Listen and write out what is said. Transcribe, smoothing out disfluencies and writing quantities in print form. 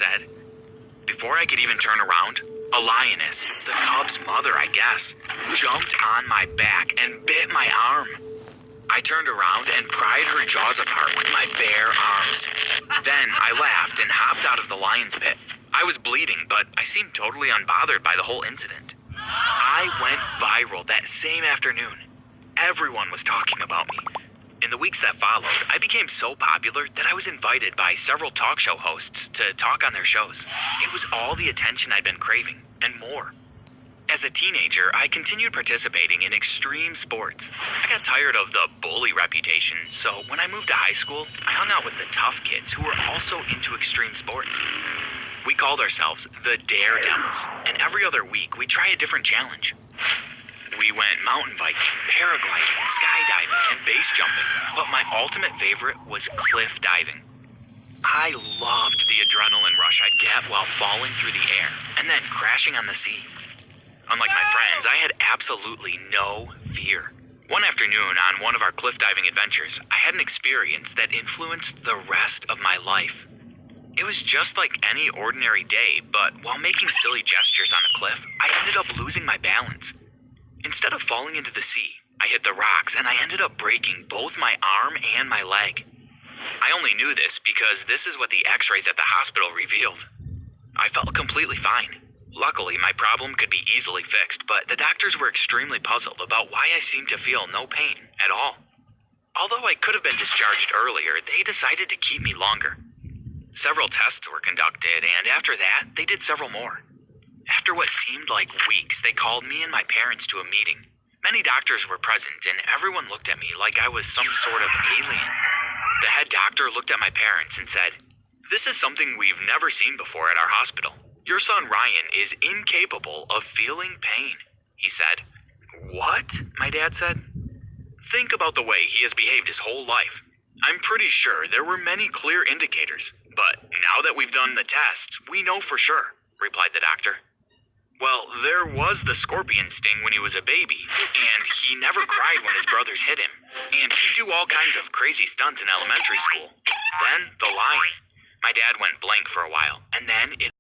said. Before I could even turn around, a lioness, the cub's mother I guess, jumped on my back and bit my arm. I turned around and pried her jaws apart with my bare arms. Then I laughed and hopped out of the lion's pit. I was bleeding, but I seemed totally unbothered by the whole incident. I went viral that same afternoon. Everyone was talking about me. In the weeks that followed, I became so popular that I was invited by several talk show hosts to talk on their shows. It was all the attention I'd been craving, and more. As a teenager, I continued participating in extreme sports. I got tired of the bully reputation, so when I moved to high school, I hung out with the tough kids who were also into extreme sports. We called ourselves the Daredevils, and every other week we try a different challenge. We went mountain biking, paragliding, skydiving, and base jumping, but my ultimate favorite was cliff diving. I loved the adrenaline rush I'd get while falling through the air and then crashing on the sea. Unlike my friends, I had absolutely no fear. One afternoon on one of our cliff diving adventures, I had an experience that influenced the rest of my life. It was just like any ordinary day, but while making silly gestures on a cliff, I ended up losing my balance. Instead of falling into the sea, I hit the rocks and I ended up breaking both my arm and my leg. I only knew this because this is what the x-rays at the hospital revealed. I felt completely fine. Luckily, my problem could be easily fixed, but the doctors were extremely puzzled about why I seemed to feel no pain at all. Although I could have been discharged earlier, they decided to keep me longer. Several tests were conducted, and after that, they did several more. After what seemed like weeks, they called me and my parents to a meeting. Many doctors were present, and everyone looked at me like I was some sort of alien. The head doctor looked at my parents and said, "This is something we've never seen before at our hospital. Your son Ryan is incapable of feeling pain," he said. "What?" my dad said. "Think about the way he has behaved his whole life. I'm pretty sure there were many clear indicators, but now that we've done the tests, we know for sure," replied the doctor. "Well, there was the scorpion sting when he was a baby, and he never cried when his brothers hit him, and he'd do all kinds of crazy stunts in elementary school. Then the lion." My dad went blank for a while, and then it